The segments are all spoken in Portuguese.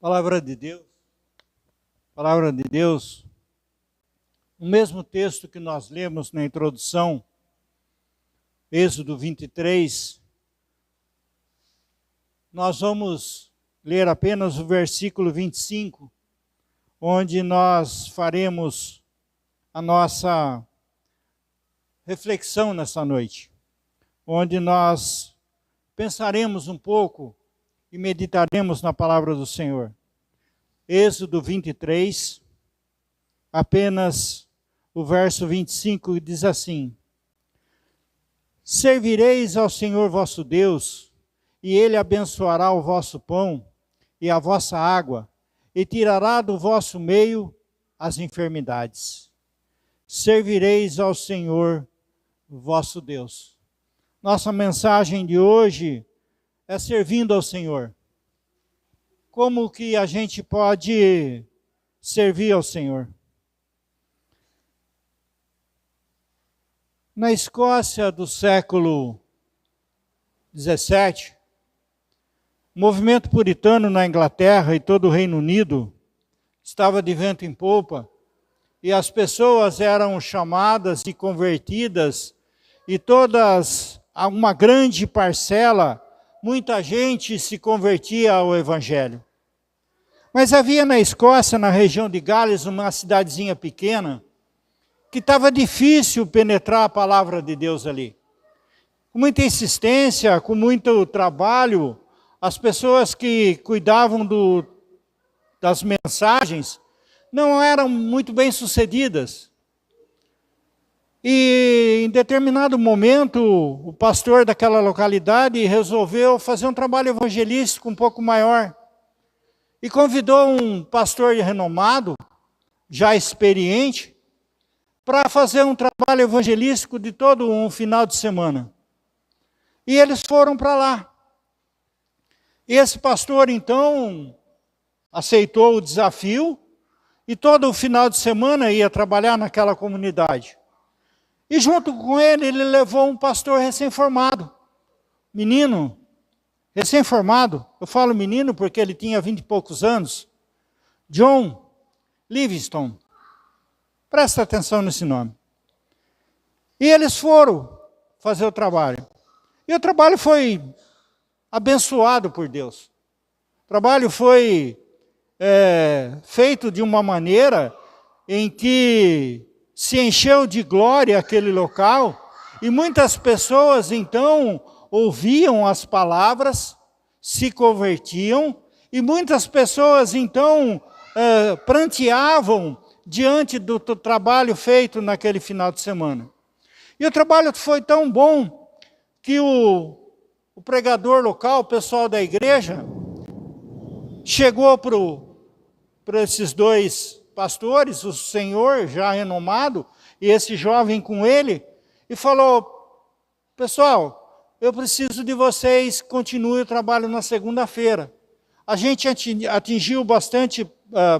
Palavra de Deus. Palavra de Deus. O mesmo texto que nós lemos na introdução, Êxodo 23, nós vamos ler apenas o versículo 25, onde nós faremos a nossa reflexão nessa noite, onde nós pensaremos um pouco e meditaremos na palavra do Senhor. Êxodo 23, apenas o verso 25 diz assim: Servireis ao Senhor vosso Deus, e Ele abençoará o vosso pão e a vossa água, e tirará do vosso meio as enfermidades. Servireis ao Senhor vosso Deus. Nossa mensagem de hoje é servindo ao Senhor. Como que a gente pode servir ao Senhor? Na Escócia do século XVII, o movimento puritano na Inglaterra e todo o Reino Unido estava de vento em popa, e as pessoas eram chamadas e convertidas, e uma grande parcela, muita gente se convertia ao Evangelho. Mas havia na Escócia, na região de Gales, uma cidadezinha pequena, que estava difícil penetrar a palavra de Deus ali. Com muita insistência, com muito trabalho, as pessoas que cuidavam das mensagens não eram muito bem sucedidas. E em determinado momento, o pastor daquela localidade resolveu fazer um trabalho evangelístico um pouco maior. E convidou um pastor renomado, já experiente, para fazer um trabalho evangelístico de todo um final de semana. E eles foram para lá. E esse pastor, então, aceitou o desafio e todo o final de semana ia trabalhar naquela comunidade. E junto com ele levou um pastor recém-formado, menino, recém-formado. Eu falo menino porque ele tinha 20 e poucos anos. John Livingstone. Presta atenção nesse nome. E eles foram fazer o trabalho. E o trabalho foi abençoado por Deus. O trabalho foi feito de uma maneira em que se encheu de glória aquele local, e muitas pessoas então ouviam as palavras, se convertiam, e muitas pessoas então pranteavam diante do trabalho feito naquele final de semana. E o trabalho foi tão bom que o pregador local, o pessoal da igreja, chegou para esses dois pastores, o senhor já renomado, e esse jovem com ele, e falou: pessoal, eu preciso de vocês, continue o trabalho na segunda-feira. A gente atingiu bastante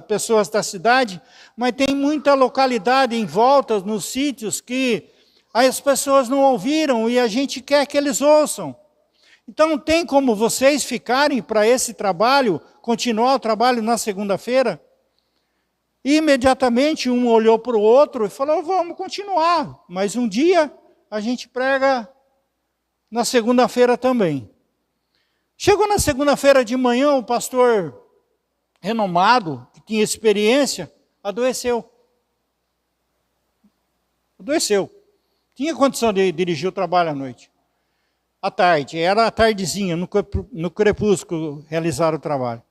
pessoas da cidade, mas tem muita localidade em volta, nos sítios, que as pessoas não ouviram e a gente quer que eles ouçam. Então tem como vocês ficarem para esse trabalho, continuar o trabalho na segunda-feira? E imediatamente um olhou para o outro e falou: vamos continuar, mas um dia a gente prega na segunda-feira também. Chegou na segunda-feira de manhã, o pastor renomado, que tinha experiência, adoeceu. Adoeceu. Tinha condição de dirigir o trabalho à noite. À tarde, era a tardezinha, no crepúsculo, realizar o trabalho.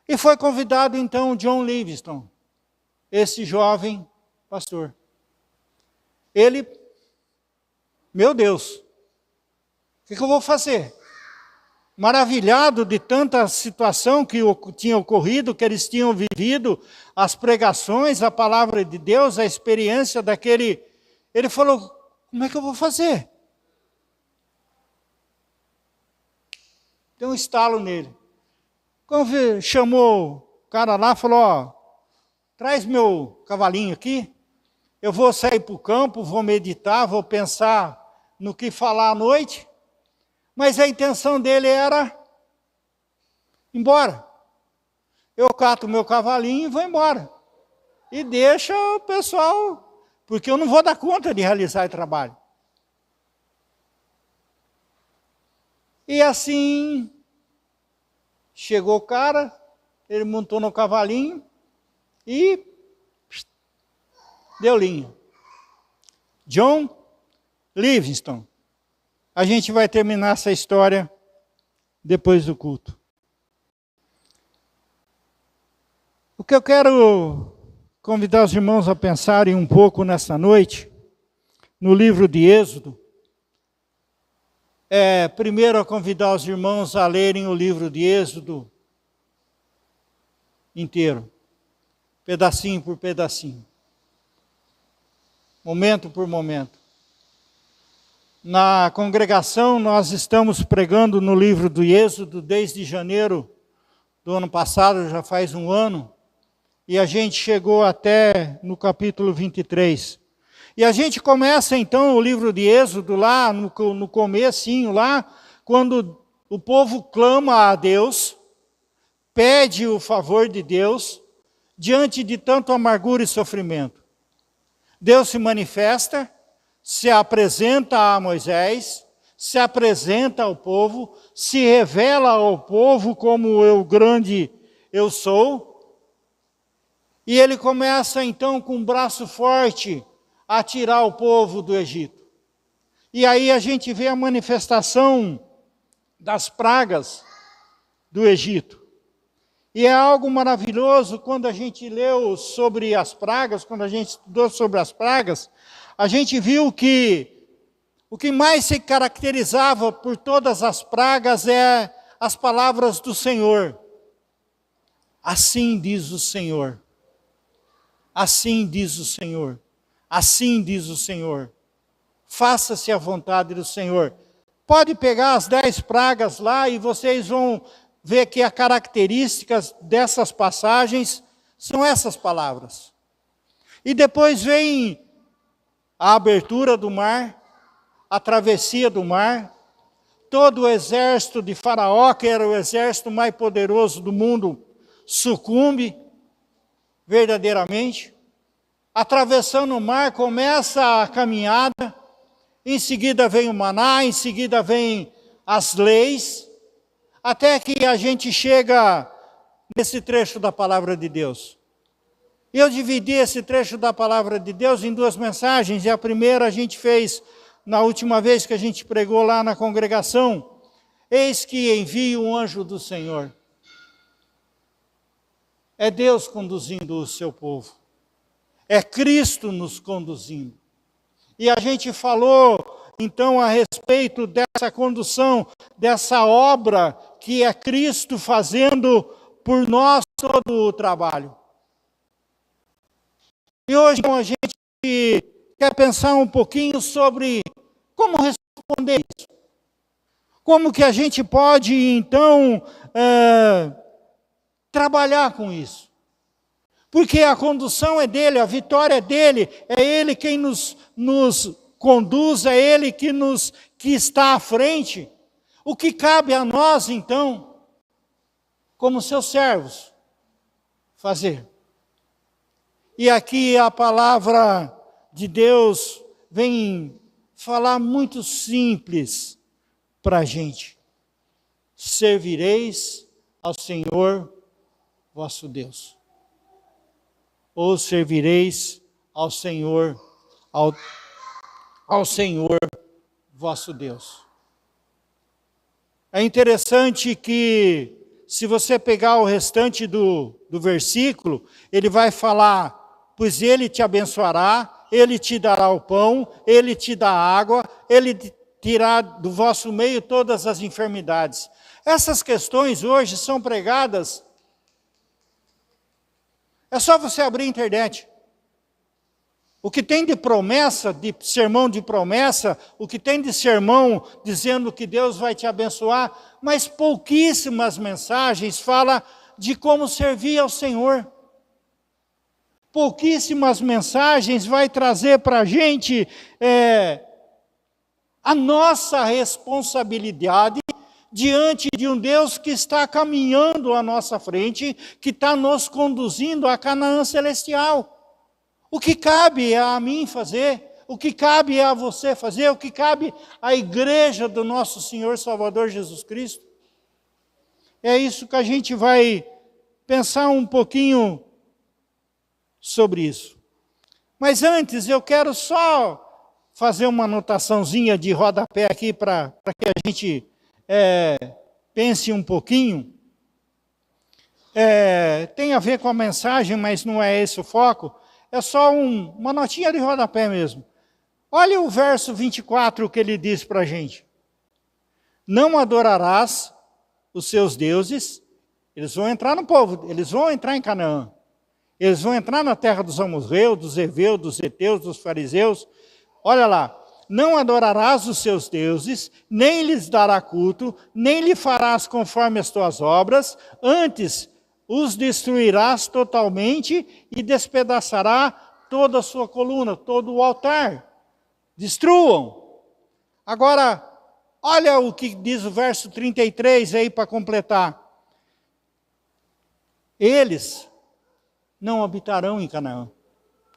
E foi convidado então John Livingstone, esse jovem pastor. Ele, meu Deus, o que eu vou fazer? Maravilhado de tanta situação que tinha ocorrido, que eles tinham vivido, as pregações, a palavra de Deus, a experiência daquele. Ele falou: como é que eu vou fazer? Deu um estalo nele. Quando chamou o cara lá, falou: ó, traz meu cavalinho aqui, eu vou sair para o campo, vou meditar, vou pensar no que falar à noite. Mas a intenção dele era ir embora. eu cato o meu cavalinho e vou embora. E deixa o pessoal, porque eu não vou dar conta de realizar o trabalho. E assim, chegou o cara, ele montou no cavalinho e deu linha. John Livingstone. A gente vai terminar essa história depois do culto. O que eu quero convidar os irmãos a pensarem um pouco nessa noite, no livro de Êxodo, primeiro a convidar os irmãos a lerem o livro de Êxodo inteiro, pedacinho por pedacinho, momento por momento. Na congregação nós estamos pregando no livro do Êxodo desde janeiro do ano passado, já faz um ano, e a gente chegou até no capítulo 23. E a gente começa então o livro de Êxodo lá no comecinho, lá, quando o povo clama a Deus, pede o favor de Deus, diante de tanto amargura e sofrimento. Deus se manifesta, se apresenta a Moisés, se apresenta ao povo, se revela ao povo como eu grande eu sou, e ele começa então com um braço forte a tirar o povo do Egito. E aí a gente vê a manifestação das pragas do Egito. E é algo maravilhoso quando a gente leu sobre as pragas, quando a gente estudou sobre as pragas, a gente viu que o que mais se caracterizava por todas as pragas é as palavras do Senhor. Assim diz o Senhor. Assim diz o Senhor. Assim diz o Senhor. Faça-se a vontade do Senhor. Pode pegar as 10 pragas lá e vocês vão ver que as características dessas passagens são essas palavras. E depois vem a abertura do mar, a travessia do mar, todo o exército de Faraó, que era o exército mais poderoso do mundo, sucumbe verdadeiramente. Atravessando o mar, começa a caminhada, em seguida vem o maná, em seguida vem as leis, até que a gente chega nesse trecho da palavra de Deus. Eu dividi esse trecho da palavra de Deus em 2 mensagens, e a primeira a gente fez na última vez que a gente pregou lá na congregação. Eis que envio um anjo do Senhor. É Deus conduzindo o seu povo. É Cristo nos conduzindo. E a gente falou, então, a respeito dessa condução, dessa obra que é Cristo fazendo por nós todo o trabalho. E hoje então, a gente quer pensar um pouquinho sobre como responder isso. Como que a gente pode, então, trabalhar com isso. Porque a condução é dele, a vitória é dele, é ele quem nos conduz, é ele que está à frente. O que cabe a nós, então, como seus servos, fazer? E aqui a palavra de Deus vem falar muito simples para a gente. Servireis ao Senhor vosso Deus. Ou servireis ao Senhor, ao Senhor vosso Deus. É interessante que, se você pegar o restante do versículo, ele vai falar, pois ele te abençoará, ele te dará o pão, ele te dá água, ele tirará do vosso meio todas as enfermidades. Essas questões hoje são pregadas. É só você abrir a internet. O que tem de promessa, de sermão de promessa, o que tem de sermão dizendo que Deus vai te abençoar, mas pouquíssimas mensagens falam de como servir ao Senhor. Pouquíssimas mensagens vai trazer para a gente a nossa responsabilidade diante de um Deus que está caminhando à nossa frente, que está nos conduzindo a Canaã celestial. O que cabe a mim fazer, o que cabe a você fazer, o que cabe à igreja do nosso Senhor Salvador Jesus Cristo. É isso que a gente vai pensar um pouquinho sobre isso. Mas antes eu quero só fazer uma anotaçãozinha de rodapé aqui para que a gente pense um pouquinho. Tem a ver com a mensagem, mas não é esse o foco. É só uma notinha de rodapé mesmo. Olha o verso 24 que ele diz para a gente. Não adorarás os seus deuses. Eles vão entrar no povo, eles vão entrar em Canaã. Eles vão entrar na terra dos amorreus, dos heveus, dos heteus, dos fariseus. Olha lá. Não adorarás os seus deuses, nem lhes dará culto, nem lhe farás conforme as tuas obras, antes os destruirás totalmente e despedaçará toda a sua coluna, todo o altar. Destruam. Agora, olha o que diz o verso 33 aí para completar. Eles não habitarão em Canaã.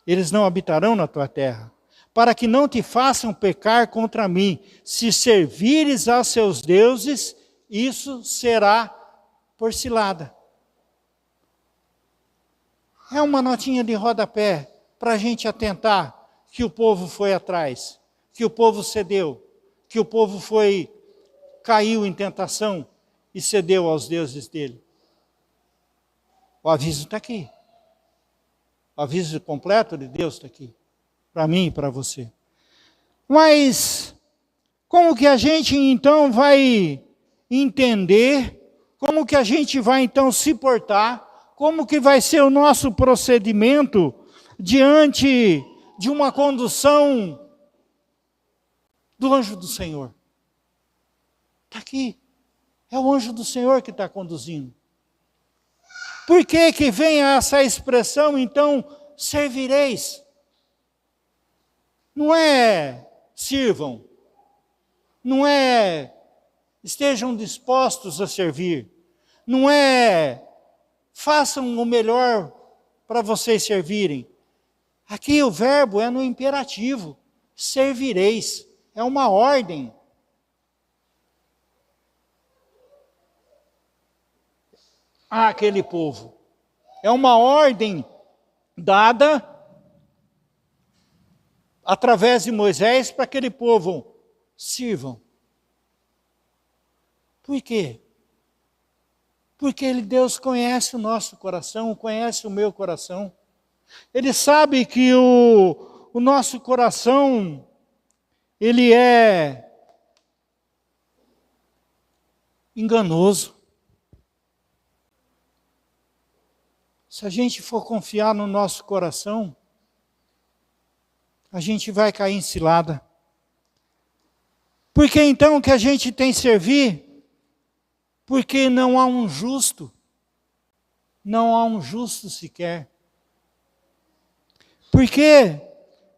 Eles não habitarão na tua terra. Para que não te façam pecar contra mim. Se servires a seus deuses, isso será por cilada. É uma notinha de rodapé para a gente atentar que o povo foi atrás, que o povo cedeu, que o povo caiu em tentação e cedeu aos deuses dele. O aviso está aqui. O aviso completo de Deus está aqui. Para mim e para você. Mas, como que a gente então vai entender, como que a gente vai então se portar, como que vai ser o nosso procedimento diante de uma condução do anjo do Senhor? Está aqui. É o anjo do Senhor que está conduzindo. Por que que vem essa expressão, então, servireis? Não é sirvam, não é estejam dispostos a servir, não é façam o melhor para vocês servirem. Aqui o verbo é no imperativo, servireis, é uma ordem. Àquele povo. É uma ordem dada através de Moisés para aquele povo. Sirvam. Por quê? Porque Deus conhece o nosso coração, conhece o meu coração. Ele sabe que o nosso coração, ele é enganoso. Se a gente for confiar no nosso coração, a gente vai cair em cilada. Por que então que a gente tem que servir? Porque não há um justo. Não há um justo sequer. Por quê?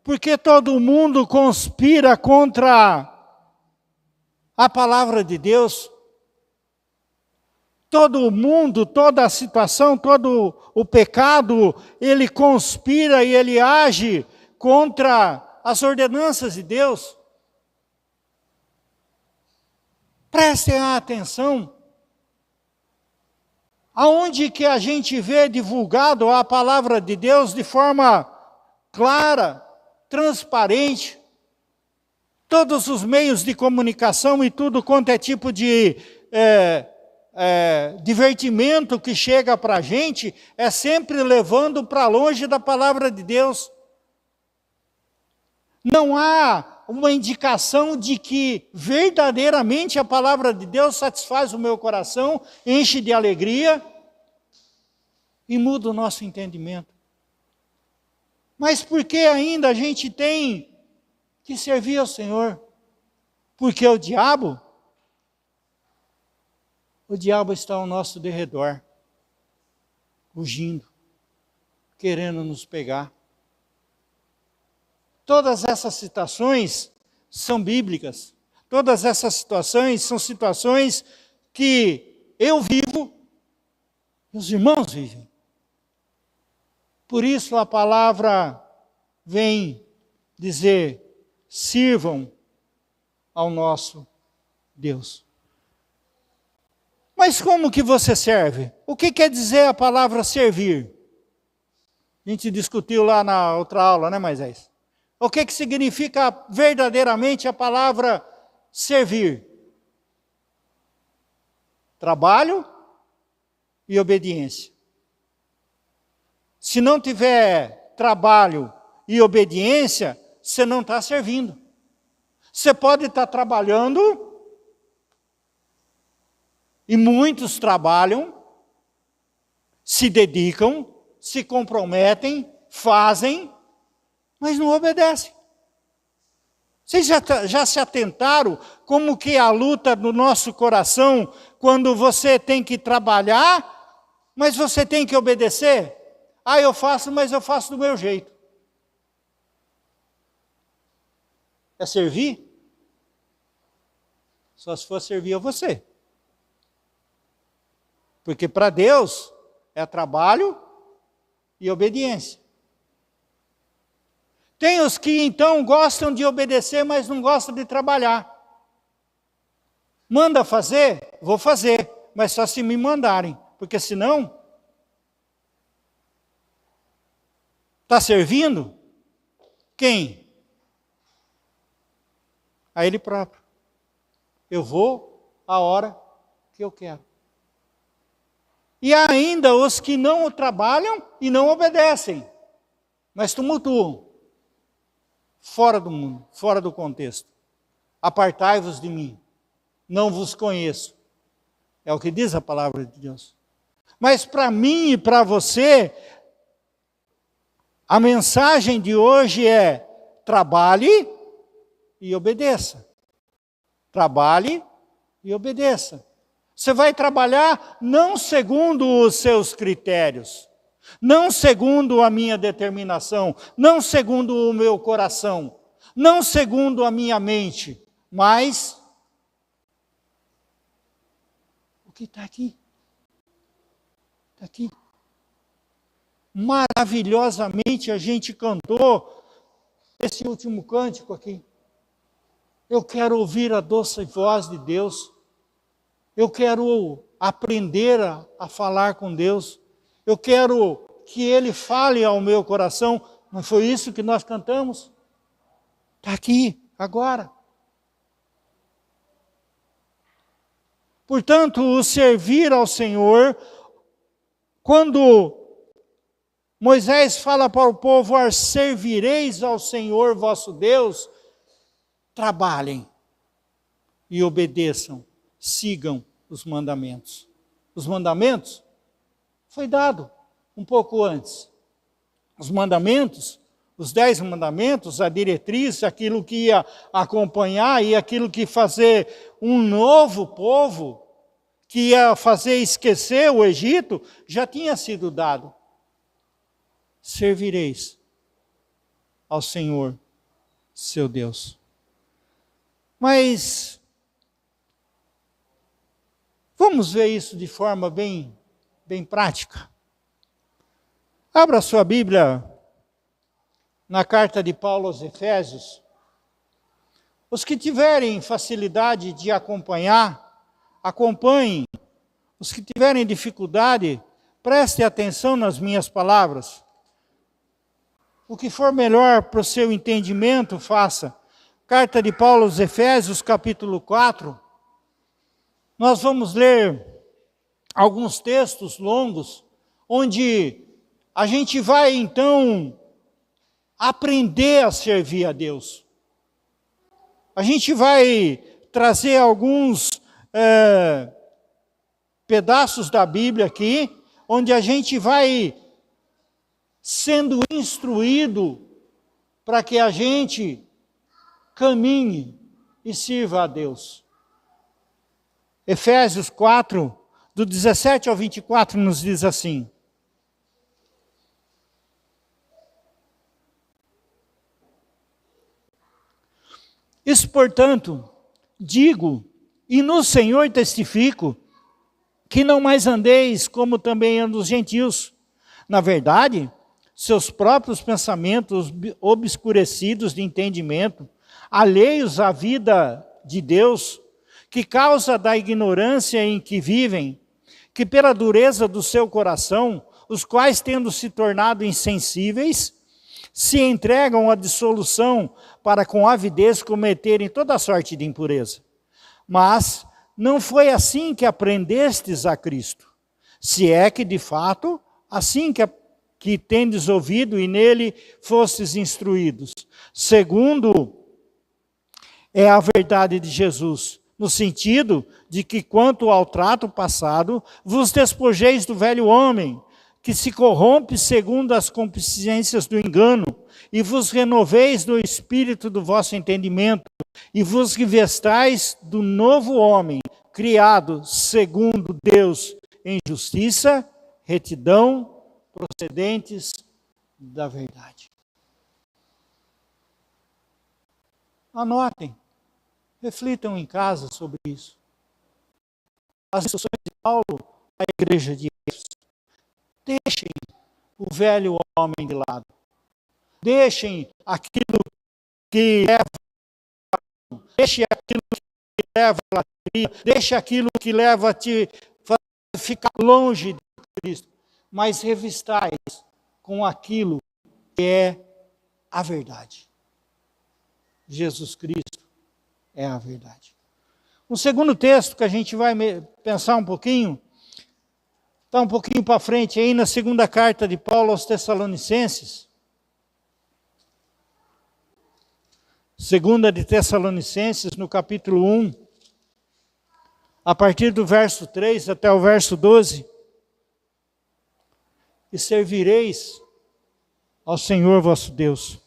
Porque todo mundo conspira contra a palavra de Deus. Todo mundo, toda a situação, todo o pecado, ele conspira e ele age contra as ordenanças de Deus. Prestem atenção. Aonde que a gente vê divulgado a palavra de Deus de forma clara, transparente, todos os meios de comunicação e tudo quanto é tipo de divertimento que chega para a gente, é sempre levando para longe da palavra de Deus. Não há uma indicação de que verdadeiramente a palavra de Deus satisfaz o meu coração, enche de alegria e muda o nosso entendimento. Mas por que ainda a gente tem que servir ao Senhor? Porque o diabo está ao nosso derredor, fugindo, querendo nos pegar. Todas essas situações são bíblicas. Todas essas situações são situações que eu vivo e os irmãos vivem. Por isso a palavra vem dizer: sirvam ao nosso Deus. Mas como que você serve? O que quer dizer a palavra servir? A gente discutiu lá na outra aula, né, Moisés? O que significa verdadeiramente a palavra servir? Trabalho e obediência. Se não tiver trabalho e obediência, você não está servindo. Você pode estar trabalhando, e muitos trabalham, se dedicam, se comprometem, fazem, mas não obedecem. Vocês já se atentaram como que é a luta no nosso coração quando você tem que trabalhar, mas você tem que obedecer? Ah, eu faço, mas eu faço do meu jeito. É servir? Só se for servir a você. Porque para Deus é trabalho e obediência. Tem os que então gostam de obedecer, mas não gostam de trabalhar. Manda fazer? Vou fazer, mas só se me mandarem, porque senão está servindo quem? A ele próprio. Eu vou a hora que eu quero. E há ainda os que não trabalham e não obedecem, mas tumultuam. Fora do mundo, fora do contexto. Apartai-vos de mim, não vos conheço. É o que diz a palavra de Deus. Mas para mim e para você, a mensagem de hoje é: trabalhe e obedeça. Trabalhe e obedeça. Você vai trabalhar não segundo os seus critérios, não segundo a minha determinação, não segundo o meu coração, não segundo a minha mente, mas o que está aqui. Está aqui. Maravilhosamente a gente cantou esse último cântico aqui. Eu quero ouvir a doce voz de Deus. Eu quero aprender a falar com Deus. Eu quero que Ele fale ao meu coração. Não foi isso que nós cantamos? Está aqui, agora. Portanto, o servir ao Senhor, quando Moisés fala para o povo: servireis ao Senhor vosso Deus, trabalhem e obedeçam, sigam os mandamentos. Os mandamentos foi dado um pouco antes. Os mandamentos, os 10 mandamentos, a diretriz, aquilo que ia acompanhar e aquilo que fazer um novo povo, que ia fazer esquecer o Egito, já tinha sido dado. Servireis ao Senhor, seu Deus. Mas vamos ver isso de forma bem prática. Abra sua Bíblia na carta de Paulo aos Efésios. Os que tiverem facilidade de acompanhar, acompanhem. Os que tiverem dificuldade, prestem atenção nas minhas palavras. O que for melhor para o seu entendimento, faça. Carta de Paulo aos Efésios, capítulo 4. Nós vamos ler alguns textos longos, onde a gente vai, então, aprender a servir a Deus. A gente vai trazer alguns pedaços da Bíblia aqui, onde a gente vai sendo instruído para que a gente caminhe e sirva a Deus. Efésios 4, do 17 ao 24, nos diz assim: isso, portanto, digo, e no Senhor testifico, que não mais andeis como também andam os gentios. Na verdade, seus próprios pensamentos obscurecidos de entendimento, alheios à vida de Deus, que causa da ignorância em que vivem, que pela dureza do seu coração, os quais tendo se tornado insensíveis, se entregam à dissolução para com avidez cometerem toda sorte de impureza. Mas não foi assim que aprendestes a Cristo, se é que de fato, assim que tendes ouvido e nele fostes instruídos, segundo é a verdade de Jesus, no sentido de que quanto ao trato passado, vos despojeis do velho homem, que se corrompe segundo as concupiscências do engano, e vos renoveis do espírito do vosso entendimento, e vos revestais do novo homem, criado segundo Deus em justiça, retidão, procedentes da verdade. Anotem, reflitam em casa sobre isso. As instruções de Paulo à igreja de Efésios. Deixem o velho homem de lado. Deixem aquilo que leva deixe aquilo que leva a latria, deixe aquilo que leva a te ficar longe de Cristo, mas revistais com aquilo que é a verdade. Jesus Cristo é a verdade. Um segundo texto que a gente vai pensar um pouquinho, está um pouquinho para frente aí na segunda carta de Paulo aos Tessalonicenses. Segunda de Tessalonicenses, no capítulo 1, a partir do verso 3 até o verso 12. E servireis ao Senhor vosso Deus.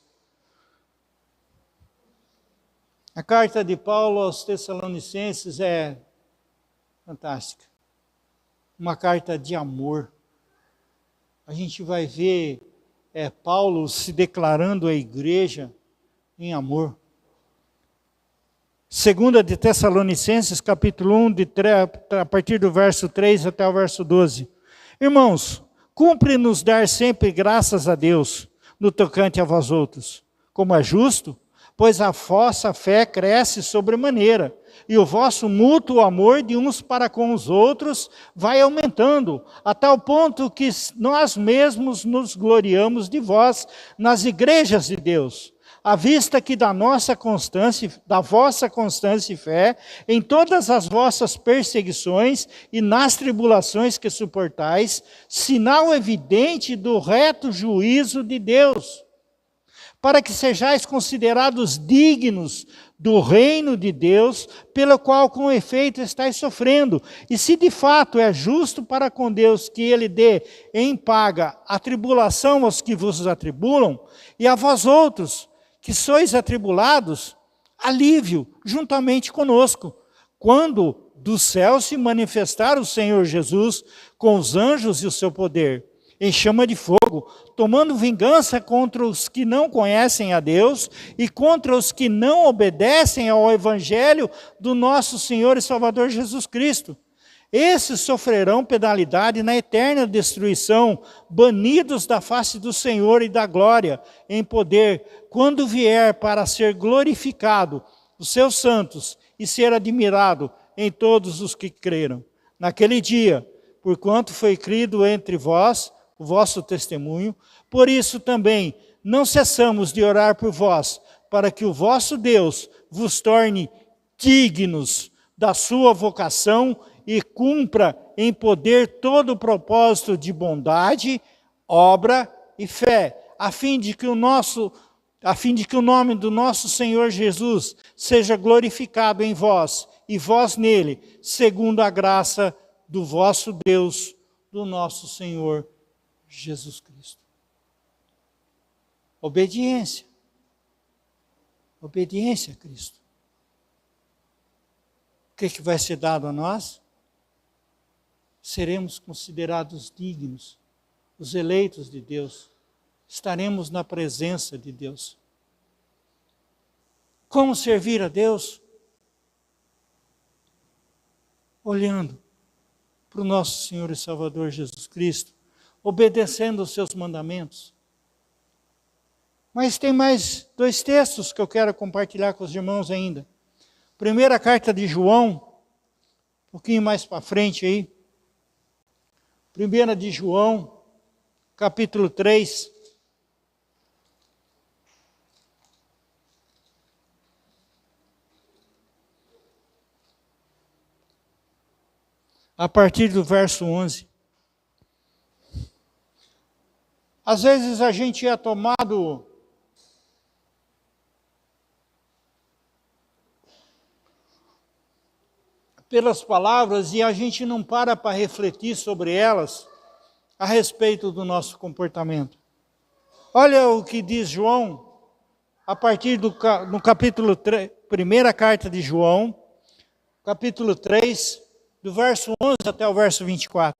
A carta de Paulo aos Tessalonicenses é fantástica. Uma carta de amor. A gente vai ver Paulo se declarando à igreja em amor. Segunda de Tessalonicenses, capítulo 1, a partir do verso 3 até o verso 12. Irmãos, cumpre-nos dar sempre graças a Deus, no tocante a vós outros, como é justo, pois a vossa fé cresce sobremaneira, e o vosso mútuo amor de uns para com os outros vai aumentando, a tal ponto que nós mesmos nos gloriamos de vós nas igrejas de Deus, à vista que da vossa constância e fé, em todas as vossas perseguições e nas tribulações que suportais, sinal evidente do reto juízo de Deus, para que sejais considerados dignos do reino de Deus, pelo qual com efeito estáis sofrendo. E se de fato é justo para com Deus que ele dê em paga a tribulação aos que vos atribulam, e a vós outros, que sois atribulados, alívio juntamente conosco, quando do céu se manifestar o Senhor Jesus com os anjos e o seu poder, em chama de fogo, tomando vingança contra os que não conhecem a Deus e contra os que não obedecem ao evangelho do nosso Senhor e Salvador Jesus Cristo. Esses sofrerão penalidade na eterna destruição, banidos da face do Senhor e da glória, em poder, quando vier para ser glorificado os seus santos e ser admirado em todos os que creram. Naquele dia, porquanto foi crido entre vós o vosso testemunho, por isso também não cessamos de orar por vós, para que o vosso Deus vos torne dignos da sua vocação e cumpra em poder todo o propósito de bondade, obra e fé, a fim de que o nome do nosso Senhor Jesus seja glorificado em vós e vós nele, segundo a graça do vosso Deus, do nosso Senhor Jesus Cristo. Obediência. Obediência a Cristo. O que vai ser dado a nós? Seremos considerados dignos, os eleitos de Deus, estaremos na presença de Deus. Como servir a Deus? Olhando para o nosso Senhor e Salvador Jesus Cristo, obedecendo os seus mandamentos. Mas tem mais 2 textos que eu quero compartilhar com os irmãos ainda. Primeira carta de João, um pouquinho mais para frente aí. 1 de João, capítulo 3. A partir do verso 11. Às vezes a gente é tomado pelas palavras e a gente não para refletir sobre elas a respeito do nosso comportamento. Olha o que diz João, a partir no capítulo 3, primeira carta de João, capítulo 3, do verso 11 até o verso 24.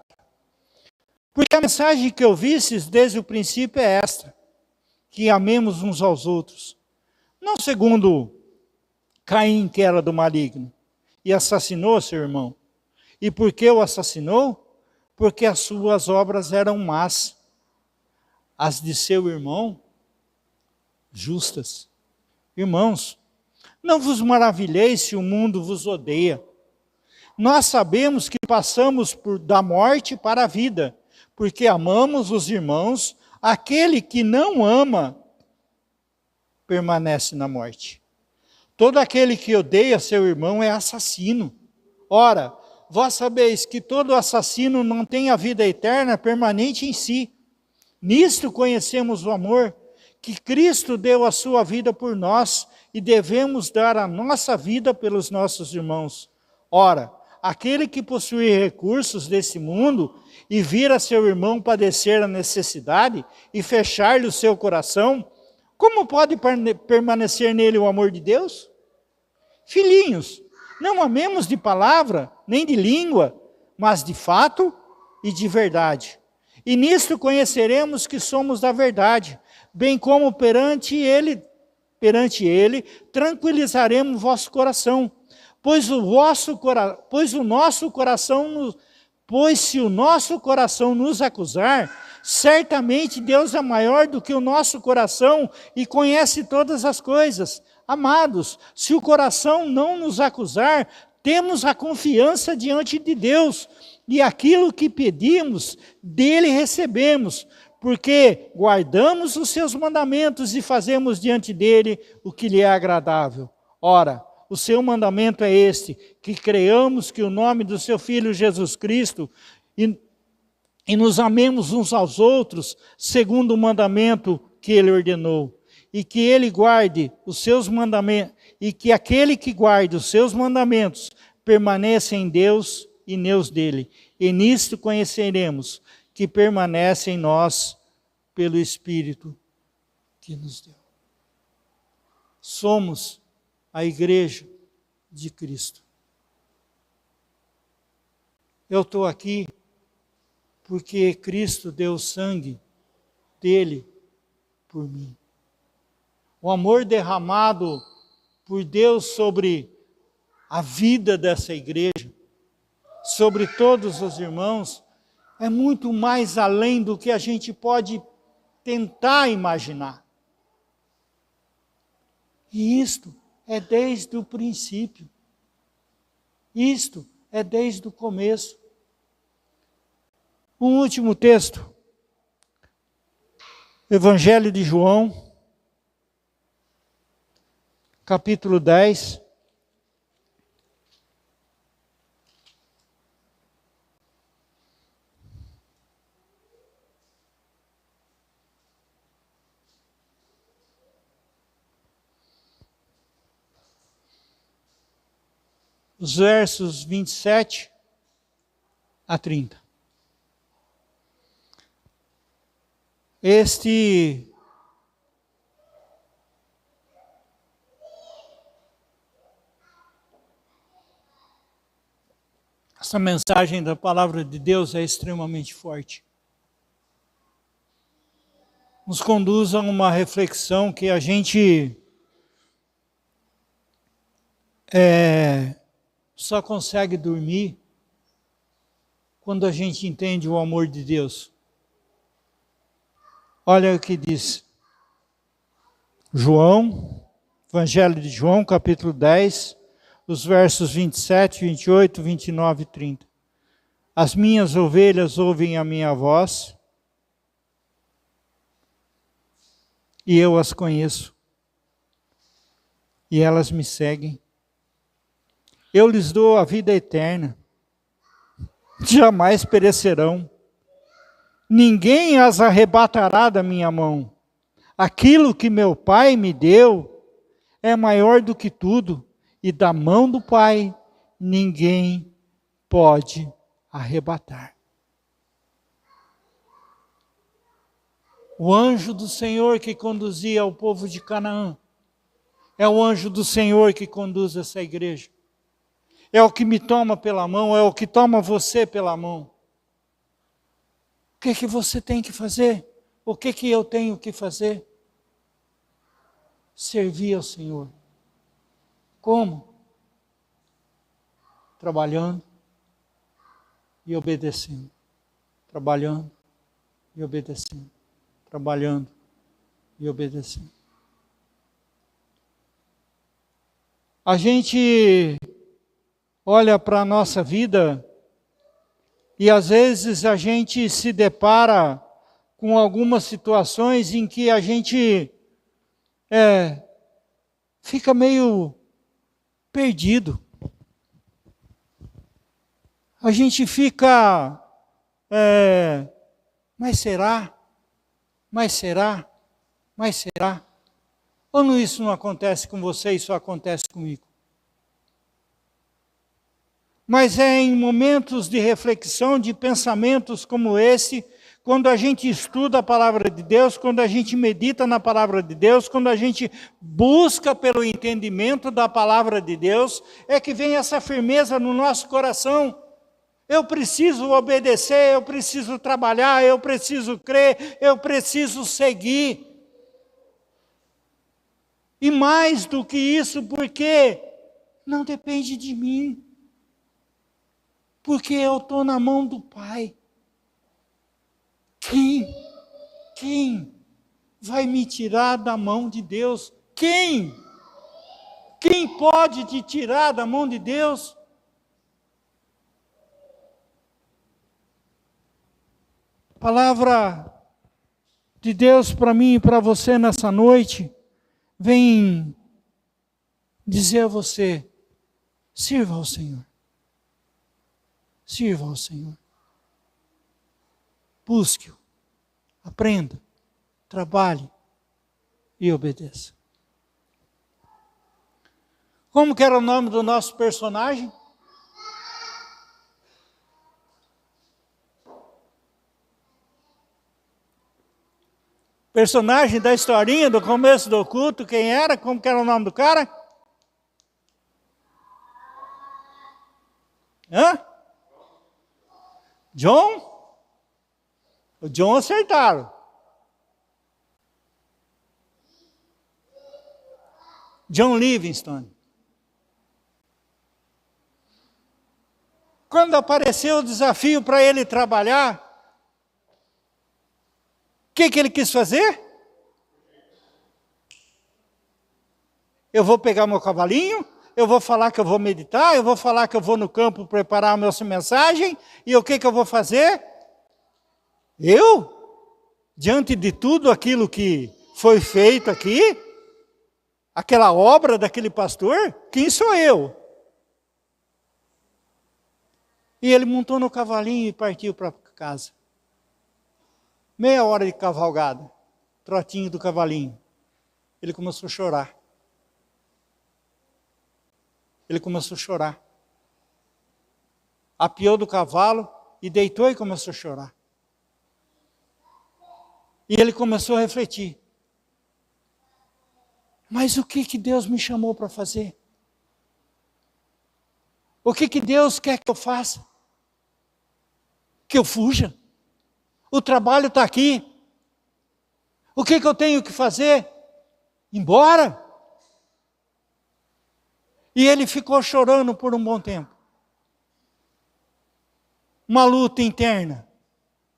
Porque a mensagem que ouvistes desde o princípio é esta, que amemos uns aos outros, não segundo Caim, que era do maligno, e assassinou seu irmão. E por que o assassinou? Porque as suas obras eram más, as de seu irmão, justas. Irmãos, não vos maravilheis se o mundo vos odeia. Nós sabemos que passamos da morte para a vida, porque amamos os irmãos. Aquele que não ama, permanece na morte. Todo aquele que odeia seu irmão é assassino. Ora, vós sabeis que todo assassino não tem a vida eterna permanente em si. Nisto conhecemos o amor, que Cristo deu a sua vida por nós, e devemos dar a nossa vida pelos nossos irmãos. Ora, aquele que possui recursos desse mundo e vir a seu irmão padecer a necessidade e fechar-lhe o seu coração, como pode permanecer nele o amor de Deus? Filhinhos, não amemos de palavra, nem de língua, mas de fato e de verdade. E nisto conheceremos que somos da verdade, bem como perante ele tranquilizaremos vosso coração. Pois se o nosso coração nos acusar, certamente Deus é maior do que o nosso coração e conhece todas as coisas. Amados, se o coração não nos acusar, temos a confiança diante de Deus, e aquilo que pedimos, dele recebemos, porque guardamos os seus mandamentos e fazemos diante dele o que lhe é agradável. Ora, o seu mandamento é este, que creiamos que o nome do seu Filho Jesus Cristo e nos amemos uns aos outros, segundo o mandamento que ele ordenou. E que ele guarde os seus mandamentos, e que aquele que guarde os seus mandamentos permaneça em Deus e Deus dele. E nisto conheceremos que permanece em nós pelo Espírito que nos deu. Somos a igreja de Cristo. Eu estou aqui porque Cristo deu o sangue dele por mim. O amor derramado por Deus sobre a vida dessa igreja, sobre todos os irmãos, é muito mais além do que a gente pode tentar imaginar. E isto é desde o princípio. Isto é desde o começo. Um último texto. Evangelho de João, capítulo 10. Os versos 27 a 30. Essa mensagem da palavra de Deus é extremamente forte. Nos conduz a uma reflexão que a gente só consegue dormir quando a gente entende o amor de Deus. Olha o que diz João, Evangelho de João, capítulo 10, os versos 27, 28, 29 e 30. As minhas ovelhas ouvem a minha voz, e eu as conheço, e elas me seguem. Eu lhes dou a vida eterna, jamais perecerão. Ninguém as arrebatará da minha mão. Aquilo que meu Pai me deu é maior do que tudo, e da mão do Pai ninguém pode arrebatar. O anjo do Senhor que conduzia o povo de Canaã é o anjo do Senhor que conduz essa igreja. É o que me toma pela mão, é o que toma você pela mão. O que você tem que fazer? O que eu tenho que fazer? Servir ao Senhor. Como? Trabalhando e obedecendo. Trabalhando e obedecendo. Trabalhando e obedecendo. A gente olha para a nossa vida e às vezes a gente se depara com algumas situações em que a gente fica meio perdido. A gente fica, mas será? Mas será? Mas será? Ou não, isso não acontece com você, isso acontece comigo? Mas é em momentos de reflexão, de pensamentos como esse, quando a gente estuda a palavra de Deus, quando a gente medita na palavra de Deus, quando a gente busca pelo entendimento da palavra de Deus, é que vem essa firmeza no nosso coração. Eu preciso obedecer, eu preciso trabalhar, eu preciso crer, eu preciso seguir. E mais do que isso, porque não depende de mim. Porque eu estou na mão do Pai. Quem vai me tirar da mão de Deus? Quem? Quem pode te tirar da mão de Deus? A palavra de Deus para mim e para você nessa noite vem dizer a você: sirva ao Senhor. Sirva ao Senhor. Busque-o, aprenda, trabalhe e obedeça. Como que era o nome do nosso personagem? Personagem da historinha do começo do culto, quem era? Como que era o nome do cara? John? O John acertaram. John Livingstone. Quando apareceu o desafio para ele trabalhar, o que ele quis fazer? Eu vou pegar meu cavalinho, eu vou falar que eu vou meditar, eu vou falar que eu vou no campo preparar a minha mensagem, e o que eu vou fazer? Eu, diante de tudo aquilo que foi feito aqui, aquela obra daquele pastor, quem sou eu? E ele montou no cavalinho e partiu para casa. Meia hora de cavalgada, trotinho do cavalinho. Ele começou a chorar. Ele começou a chorar. Apiou do cavalo e deitou e começou a chorar. E ele começou a refletir. Mas o que Deus me chamou para fazer? O que Deus quer que eu faça? Que eu fuja? O trabalho está aqui. O que eu tenho que fazer? Embora. E ele ficou chorando por um bom tempo. uma luta interna,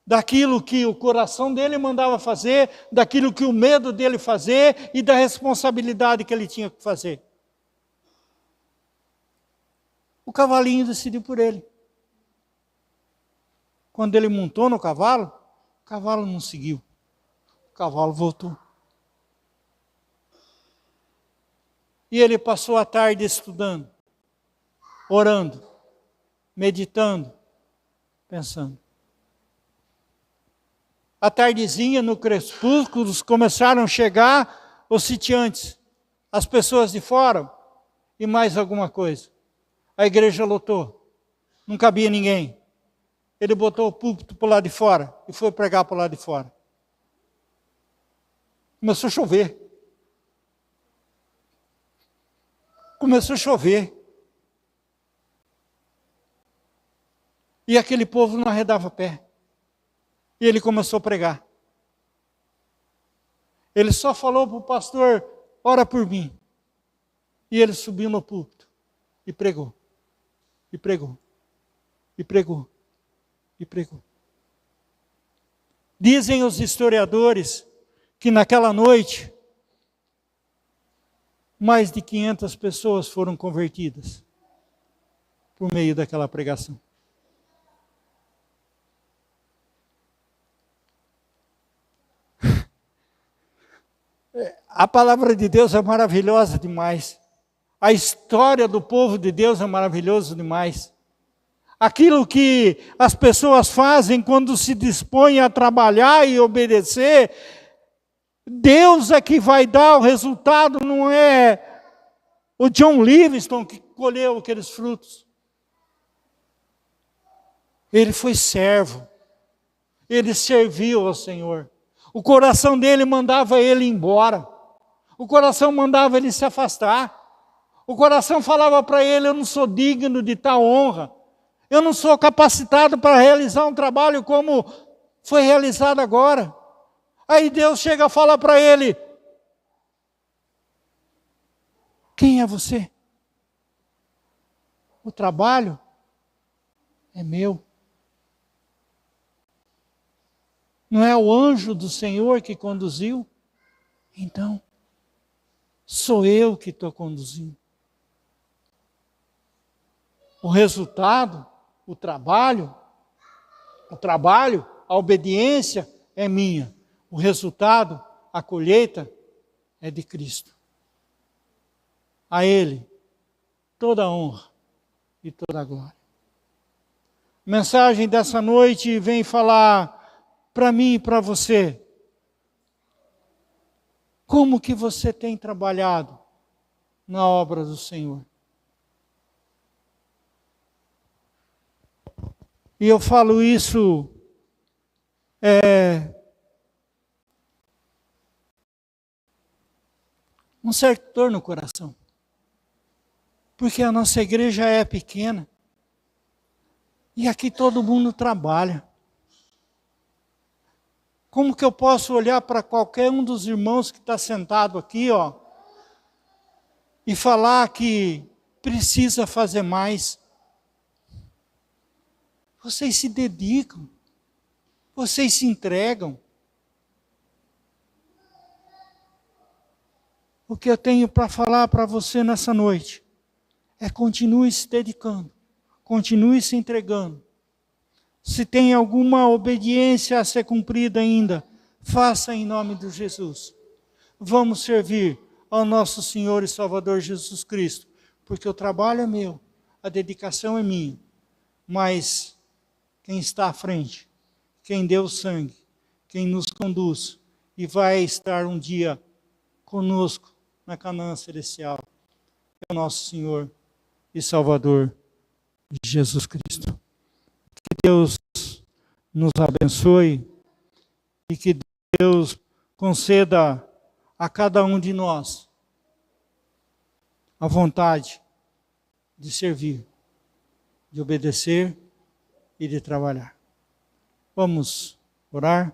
daquilo que o coração dele mandava fazer, daquilo que o medo dele fazer e da responsabilidade que ele tinha que fazer. O cavalinho decidiu por ele. Quando ele montou no cavalo, o cavalo não seguiu. O cavalo voltou. E ele passou a tarde estudando, orando, meditando, pensando. À tardezinha, no crepúsculo, começaram a chegar os sitiantes, as pessoas de fora e mais alguma coisa. A igreja lotou, não cabia ninguém. Ele botou o púlpito para o lado de fora e foi pregar para o lado de fora. Começou a chover. Começou a chover. E aquele povo não arredava pé. E ele começou a pregar. Ele só falou para o pastor, ora por mim. E ele subiu no púlpito e pregou. E pregou. E pregou. E pregou. Dizem os historiadores que naquela noite, mais de 500 pessoas foram convertidas por meio daquela pregação. A palavra de Deus é maravilhosa demais. A história do povo de Deus é maravilhosa demais. Aquilo que as pessoas fazem quando se dispõem a trabalhar e obedecer, Deus é que vai dar o resultado, não é o John Livingston que colheu aqueles frutos. Ele foi servo, ele serviu ao Senhor. O coração dele mandava ele embora, o coração mandava ele se afastar, o coração falava para ele, eu não sou digno de tal honra, eu não sou capacitado para realizar um trabalho como foi realizado agora. Aí Deus chega a falar para ele, quem é você? O trabalho é meu. Não é o anjo do Senhor que conduziu? Então, sou eu que estou conduzindo. O resultado, o trabalho, a obediência é minha. O resultado, a colheita, é de Cristo. A Ele, toda a honra e toda a glória. A mensagem dessa noite vem falar para mim e para você. Como que você tem trabalhado na obra do Senhor? E eu falo isso um certo dor no coração. Porque a nossa igreja é pequena. E aqui todo mundo trabalha. Como que eu posso olhar para qualquer um dos irmãos que está sentado aqui, e falar que precisa fazer mais? Vocês se dedicam, vocês se entregam. O que eu tenho para falar para você nessa noite é continue se dedicando, continue se entregando. Se tem alguma obediência a ser cumprida ainda, faça em nome de Jesus. Vamos servir ao nosso Senhor e Salvador Jesus Cristo, porque o trabalho é meu, a dedicação é minha, mas quem está à frente, quem deu sangue, quem nos conduz e vai estar um dia conosco na Canaã celestial, é o nosso Senhor e Salvador Jesus Cristo. Que Deus nos abençoe e que Deus conceda a cada um de nós a vontade de servir, de obedecer e de trabalhar. Vamos orar?